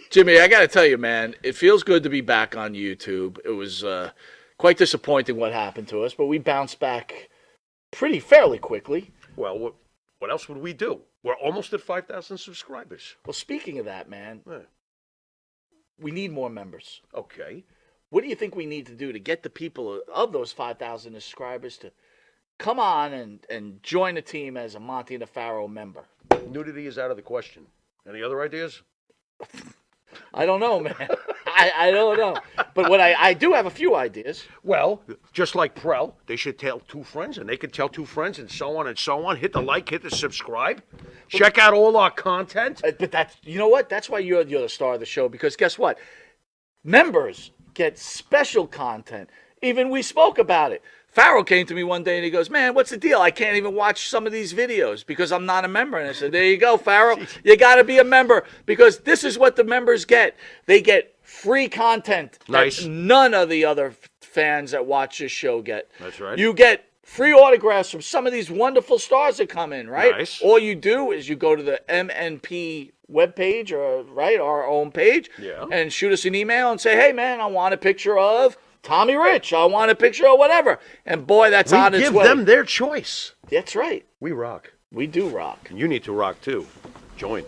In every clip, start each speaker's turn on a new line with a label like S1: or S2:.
S1: Jimmy, I got to tell you, man, it feels good to be back on YouTube. It was quite disappointing what happened to us, but we bounced back fairly quickly.
S2: Well, what else would we do? We're almost at 5,000 subscribers.
S1: Well, speaking of that, man, we need more members.
S2: Okay.
S1: What do you think we need to do to get the people of those 5,000 subscribers to come on and join the team as a Monty and the Pharaoh member?
S2: Nudity is out of the question. Any other ideas?
S1: I don't know, man. I don't know. But what I do have a few ideas.
S2: Well, just like Prel, they should tell 2 friends, and they could tell 2 friends, and so on and so on. Hit the like, hit the subscribe. Check out all our content.
S1: But that's, you know what? That's why you're the star of the show, because guess what? Members get special content. Even we spoke about it. Pharaoh came to me one day and he goes, man, what's the deal? I can't even watch some of these videos because I'm not a member. And I said, there you go, Pharaoh. You got to be a member because this is what the members get. They get free content that none of the other fans that watch this show get.
S2: That's right.
S1: You get free autographs from some of these wonderful stars that come in, right?
S2: Nice.
S1: All you do is you go to the MNP webpage, or our own page, and shoot us an email and say, hey, man, I want a picture of Tommy Rich. I want a picture of whatever. And boy, that's on its way.
S2: We give them their choice.
S1: That's right.
S2: We rock.
S1: We do rock.
S2: And you need to rock, too. Join.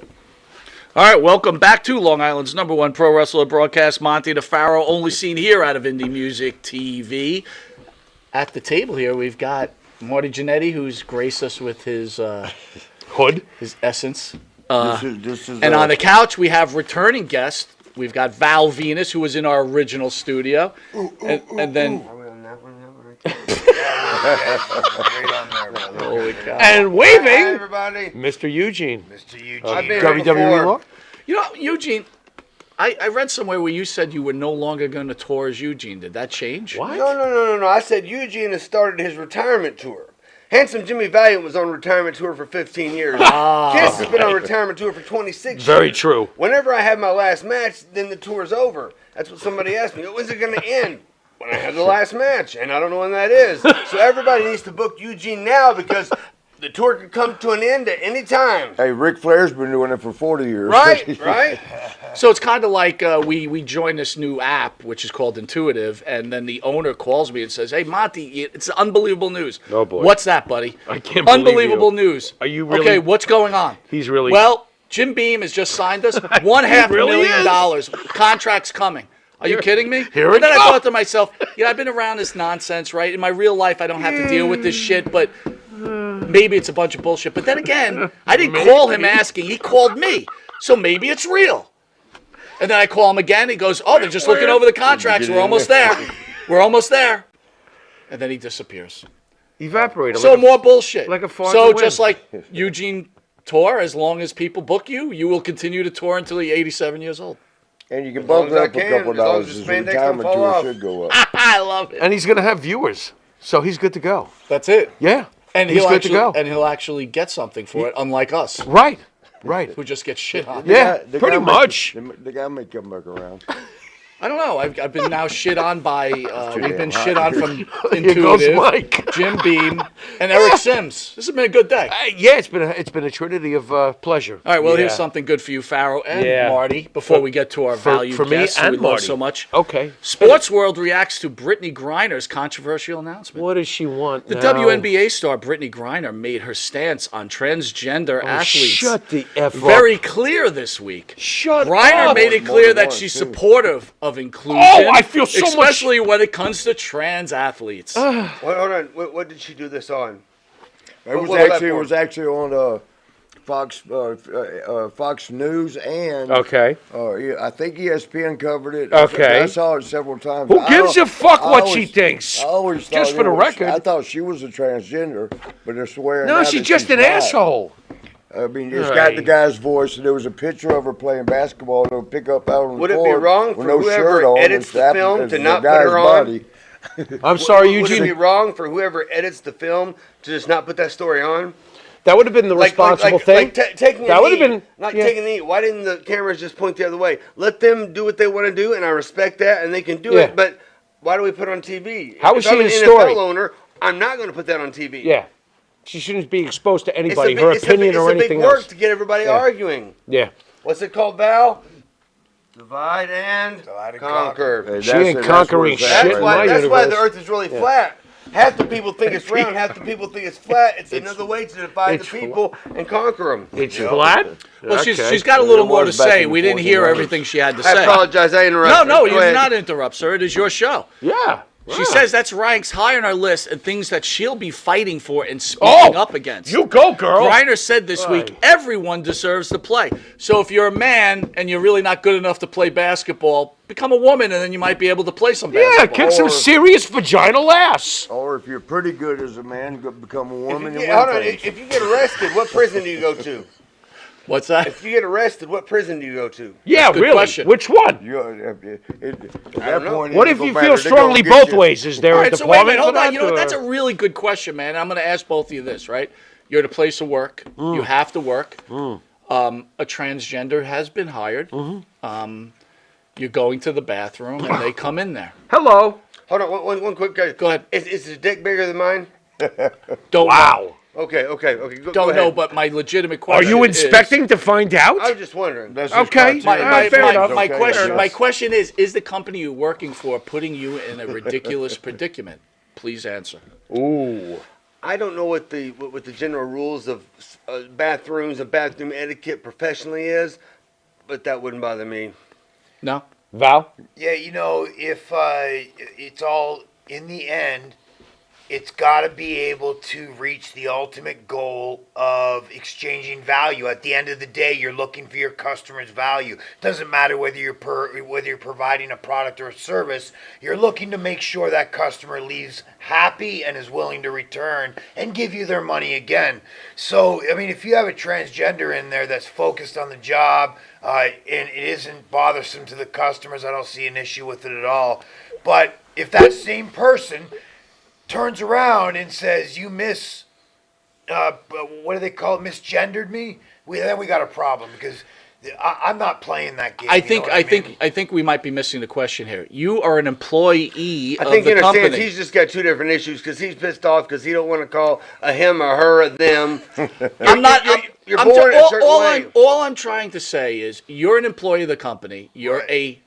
S1: All right, welcome back to Long Island's #1 pro wrestler broadcast, Monty the Pharaoh, only seen here out of Indie Music TV. At the table here, we've got Marty Jannetty, who's graced us with his
S2: hood,
S1: his essence.
S3: This is
S1: and on the couch, we have returning guest. We've got Val Venis, who was in our original studio. And then...
S3: Are we on that one?
S1: Holy cow.
S2: And waving,
S3: hi, everybody.
S2: Mr. Eugene.
S3: Mr. Eugene.
S2: I've been WWE Law.
S1: You know, Eugene, I read somewhere where you said you were no longer going to tour as Eugene. Did that change?
S2: What?
S3: No. I said Eugene has started his retirement tour. Handsome Jimmy Valiant was on retirement tour for 15 years. Kiss has been on retirement tour for 26 years.
S2: Very true.
S3: Whenever I have my last match, then the tour's over. That's what somebody asked me. When's it going to end? When I have the last match, and I don't know when that is. So everybody needs to book Eugene now because the tour could come to an end at any time.
S4: Hey, Ric Flair's been doing it for 40 years.
S3: Right.
S1: So it's kind of like we joined this new app, which is called Intuitive, and then the owner calls me and says, hey, Monty, it's unbelievable news.
S2: Oh, boy.
S1: What's that, buddy?
S2: I can't believe
S1: Unbelievable
S2: you.
S1: news.
S2: Are you really?
S1: Okay, what's going on?
S2: He's really...
S1: Well, Jim Beam has just signed us $1.5 million. Contract's coming. Are you kidding me?
S2: Here
S1: and then I thought to myself, I've been around this nonsense, right? In my real life, I don't have to deal with this shit, but maybe it's a bunch of bullshit. But then again, I didn't call him asking. He called me. So maybe it's real. And then I call him again. He goes, they're just looking over the contracts. We're almost there. We're almost there. And then he disappears.
S2: Evaporated.
S1: So more bullshit.
S2: Like a fart in
S1: So
S2: the
S1: just
S2: wind.
S1: like Eugene tour, as long as people book you, you will continue to tour until you're 87 years old.
S4: And you can
S3: As long
S4: bump
S3: as I
S4: it up a
S3: can,
S4: couple
S3: as long
S4: dollars.
S3: as
S4: His
S3: the spandex
S4: retirement
S3: don't fall
S4: tour
S3: off.
S4: should go up.
S1: I love it.
S2: And he's going to have viewers, so he's good to go.
S1: That's it.
S2: Yeah.
S1: And
S2: he's good to go.
S1: And he'll actually get something for it, unlike us,
S2: Right.
S1: who just get shit on.
S2: Yeah,
S4: The
S2: pretty
S4: guy
S2: much.
S4: The guy may come back around.
S1: I don't know. I've been now shit on by. We've been shit on from
S2: Here goes
S1: Intuitive,
S2: Mike.
S1: Jim Beam, and Eric Sims. This has been a good day.
S2: Yeah, it's been a trinity of pleasure.
S1: All right, well, here's something good for you, Pharaoh and Marty, before we get to our valued
S2: for me
S1: guests who
S2: and
S1: we love
S2: Marty.
S1: so much.
S2: Okay.
S1: Sports World reacts to Brittney Griner's controversial announcement.
S2: What does she want
S1: The
S2: now?
S1: WNBA star Brittney Griner made her stance on transgender athletes
S2: Shut the F up.
S1: very clear this week.
S2: Shut
S1: Griner
S2: up.
S1: made it
S4: More
S1: clear
S4: than
S1: that
S4: once,
S1: she's
S4: too.
S1: supportive of inclusion.
S2: Oh, I feel so much-
S1: especially when it comes to trans athletes.
S3: Hold on. What did she do this on?
S4: It was actually on Fox News and
S2: Okay.
S4: I think ESPN covered it.
S2: Okay.
S4: I saw it several times.
S2: Who gives a fuck what she thinks?
S4: I always thought
S2: Just for the record.
S4: I thought she was a transgender, but they're swearing.
S2: No,
S4: now
S2: she's
S4: that
S2: just an
S4: not.
S2: asshole.
S4: I mean, it's
S2: Right.
S4: got the guy's voice, and there was a picture of her playing basketball. They'll pick up out on the
S3: Would it be
S4: court
S3: wrong
S4: with
S3: for
S4: no
S3: whoever
S4: shirt on
S3: edits
S4: and
S3: the
S4: slapping
S3: film
S4: the
S3: to not put
S4: guy's
S3: her on?
S4: body.
S2: I'm sorry,
S3: Would it be
S2: Eugene.
S3: wrong for whoever edits the film to just not put that story on?
S2: That would have been the responsible thing.
S3: Taking
S2: That
S3: a
S2: would have
S3: knee.
S2: been
S3: Not
S2: yeah.
S3: taking a knee. Why didn't the cameras just point the other way? Let them do what they want to do, and I respect that, and they can do
S2: Yeah.
S3: it. But why do we put it on TV?
S2: How is
S3: if
S2: she
S3: I'm an
S2: a
S3: NFL
S2: story?
S3: owner, I'm not going to put that on TV.
S2: Yeah. She shouldn't be exposed to
S3: It's
S2: anybody,
S3: a
S2: her
S3: big,
S2: opinion or
S3: it's a
S2: anything
S3: big work
S2: else.
S3: to get everybody
S2: Yeah.
S3: arguing.
S2: Yeah.
S3: What's it called, Val? Divide and
S5: Divide and
S3: conquer.
S4: Hey,
S2: She
S4: that's
S2: ain't
S4: it,
S2: conquering
S4: that's where it's
S2: shit
S4: at.
S2: in my
S3: That's why the
S2: universe.
S3: Earth is really flat. Half the people think it's round, half the people think it's flat. It's another way to divide the
S2: it's
S3: people and conquer them.
S2: It's flat?
S1: Well,
S2: Okay.
S1: she's got a little
S4: It
S1: more to
S4: was back
S1: say.
S4: in the
S1: We didn't hear
S4: 1400s.
S1: everything she had to
S3: I
S1: say.
S3: apologize, I
S1: No,
S3: interrupted.
S1: no,
S3: Go
S1: you did
S3: ahead.
S1: not interrupt, sir. It is your show.
S2: Yeah.
S1: She
S2: yeah.
S1: says that's ranks high on our list and things that she'll be fighting for and speaking up against.
S2: You go, girl.
S1: Griner said this week,
S2: Right.
S1: everyone deserves to play. So if you're a man and you're really not good enough to play basketball, become a woman and then you might be able to play some
S2: Yeah,
S1: basketball.
S2: kick some serious vaginal ass.
S4: Or if you're pretty good as a man, become a woman and
S3: Hold
S4: win
S3: on,
S4: things.
S3: if you get arrested, what prison do you go to?
S1: What's that?
S3: If you get arrested, what prison do you go to?
S2: Yeah,
S1: good
S2: really.
S1: question.
S2: Which one?
S4: At that
S3: know.
S4: point,
S2: What
S4: you
S2: if
S4: go
S2: you
S4: back
S2: feel
S4: there, they go
S2: strongly
S4: and get
S2: both
S4: you.
S2: ways? Is there
S1: All
S2: a
S1: right, so wait a minute,
S2: department
S1: hold
S2: for
S1: on.
S2: that?
S1: You know what?
S2: or-
S1: That's a really good question, man. I'm going to ask both of you this, right? You're at a place of work. You have to work. A transgender has been hired. You're going to the bathroom, and they come in there.
S2: Hello.
S3: Hold on, one quick question.
S1: Go ahead.
S3: Is his dick bigger than mine?
S1: Don't
S2: Wow.
S3: Okay. Go
S1: Don't
S3: ahead.
S1: know, but my legitimate
S2: Are
S1: question
S2: you
S1: is-
S2: inspecting to find out?
S3: I was just wondering.
S4: That's just
S2: Okay.
S4: criteria.
S2: Fair enough.
S1: My
S4: Okay,
S1: question,
S4: yes.
S1: my question is the company you're working for putting you in a ridiculous predicament? Please answer.
S2: Ooh.
S3: I don't know what the general rules of bathrooms and bathroom etiquette professionally is, but that wouldn't bother me.
S1: No?
S2: Val?
S5: Yeah, you know, if it's all in the end, it's got to be able to reach the ultimate goal of exchanging value. At the end of the day, you're looking for your customer's value. Doesn't matter whether you're providing a product or a service. You're looking to make sure that customer leaves happy and is willing to return and give you their money again. So, I mean, if you have a transgender in there that's focused on the job and it isn't bothersome to the customers, I don't see an issue with it at all. But if that same person turns around and says, "You what do they call it? Misgendered me," then we got a problem because I'm not playing that game.
S1: I
S5: you
S1: think
S5: know what mean?
S1: I think we might be missing the question here. You are an employee
S3: I
S1: of
S3: think he
S1: the
S3: understands
S1: company.
S3: he's just got two different issues because he's pissed off because he don't want to call a him or her a them.
S1: I'm not.
S3: You're
S1: I'm
S3: born a certain
S1: all
S3: way.
S1: all I'm trying to say is you're an employee of the company. You're
S5: Right.
S1: a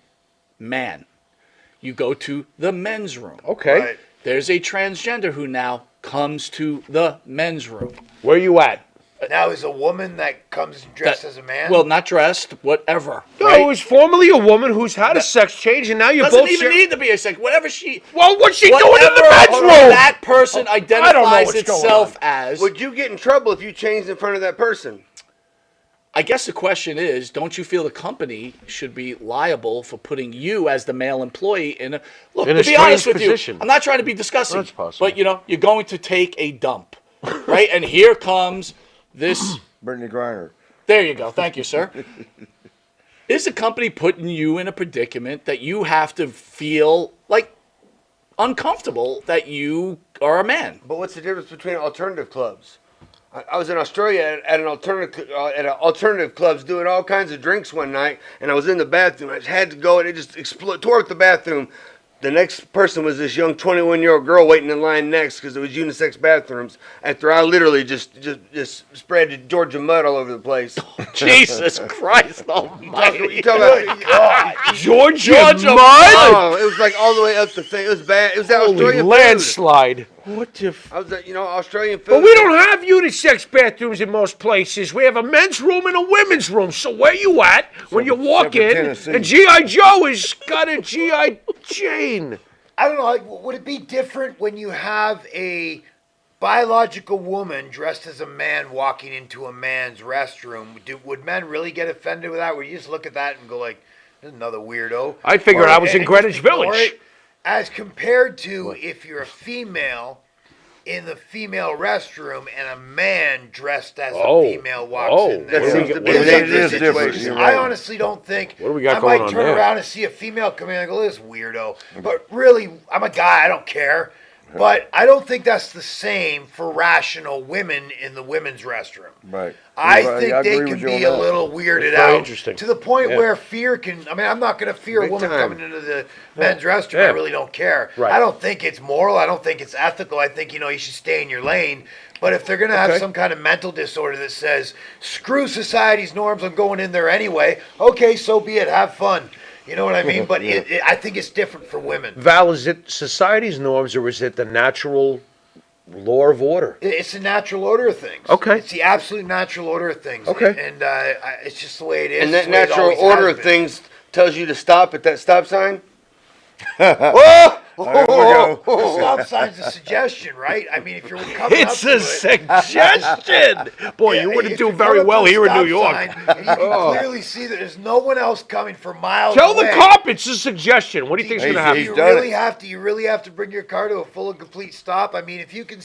S1: man. You go to the men's room.
S2: Okay.
S5: Right.
S1: There's a transgender who now comes to the men's room.
S2: Where you at?
S5: Now, is a woman that comes dressed as a man?
S1: Well, not dressed, whatever.
S2: No,
S1: right?
S2: it was formerly a woman who's had a sex change, and now you're
S1: Doesn't
S2: both
S1: even
S2: share-
S1: need to be a sex. Whatever she.
S2: Well, what's she doing in the
S1: whatever
S2: men's room?
S1: that person
S2: I don't know
S1: identifies
S2: what's going
S1: itself
S2: on.
S1: as.
S3: Would you get in trouble if you changed in front of that person?
S1: I guess the question is, don't you feel the company should be liable for putting you as the male employee in a look?
S2: In
S1: To
S2: a
S1: be honest with
S2: strange position.
S1: you, I'm not trying to be disgusting,
S2: That's possible.
S1: but you're going to take a dump, right? And here comes this.
S4: Brittney Griner.
S1: There you go. Thank you, sir. Is the company putting you in a predicament that you have to feel like uncomfortable that you are a man?
S3: But what's the difference between alternative clubs? I was in Australia at an alternative clubs doing all kinds of drinks one night, and I was in the bathroom. I just had to go, and it just tore up the bathroom. The next person was this young 21-year-old girl waiting in line next because it was unisex bathrooms. After I literally just spread Georgia mud all over the place.
S1: Jesus Christ Almighty!
S3: You talk about
S2: Georgia
S1: Georgia
S2: mud?
S3: oh, it was like all the way up the thing. It was bad. It was that
S2: Holy
S3: Australian food.
S2: landslide. What the
S3: I was at, Australian food.
S2: But we don't have unisex bathrooms in most places. We have a men's room and a women's room. So where you at when you walk
S4: except for
S2: in
S4: Tennessee.
S2: and G.I. Joe has got a G.I. Jane?
S5: I don't know. Like, would it be different when you have a biological woman dressed as a man walking into a man's restroom? Would men really get offended with that? Would you just look at that and go like, "There's another weirdo"?
S2: I figured I was in
S5: and
S2: Greenwich
S5: just ignore
S2: Village.
S5: it? As compared to if you're a female in the female restroom and a man dressed as
S2: Oh.
S5: a female walks
S2: Oh.
S5: in there.
S3: That seems to be
S5: It's
S3: a
S5: a
S3: dangerous
S5: situation.
S4: different. You're
S5: I
S4: right.
S5: honestly don't think.
S2: What do we got
S5: I
S2: going
S5: might
S2: on
S5: turn
S2: there?
S5: around and see a female come in and go, "This weirdo." But really, I'm a guy. I don't care. But I don't think that's the same for rational women in the women's restroom.
S4: Right.
S5: I
S4: Right,
S5: think
S4: I
S5: they
S4: agree
S5: can
S4: with you on
S5: be a
S4: that.
S5: little weirded
S2: That's very
S5: out
S2: interesting.
S5: to the point
S2: Yeah.
S5: where fear can. I mean, I'm not going to fear a
S3: Big
S5: woman
S3: time.
S5: coming into the men's restroom.
S2: Yeah.
S5: I really don't care.
S2: Right.
S5: I don't think it's moral. I don't think it's ethical. I think you should stay in your lane. But if they're going to have
S2: Okay.
S5: some kind of mental disorder that says screw society's norms, I'm going in there anyway. Okay, so be it. Have fun. You know what I mean? But I think it's different for women.
S2: Val, is it society's norms or is it the natural law of order?
S5: It's the natural order of things.
S2: Okay.
S5: It's the absolute natural order of things.
S2: Okay.
S5: And it's just the way it is.
S3: And
S5: It's
S3: that
S5: the way it
S3: natural
S5: always
S3: order
S5: has
S3: of
S5: been.
S3: things tells you to stop at that stop sign.
S4: There we go.
S5: The stop sign's a suggestion, right? I mean, if you're coming up
S2: It's
S5: to
S2: a
S5: it,
S2: suggestion. Boy, you wouldn't
S5: if
S2: do
S5: you
S2: very
S5: come up
S2: well
S5: to a
S2: here in New
S5: stop
S2: York.
S5: sign and you can clearly see that there's no one else coming for miles
S2: Tell the
S5: away.
S2: cop it's a suggestion. What do you think's going to
S4: He's
S2: happen?
S5: You
S4: done
S5: really
S4: it.
S5: have to. You really have to bring your car to a full and complete stop. I mean, if you can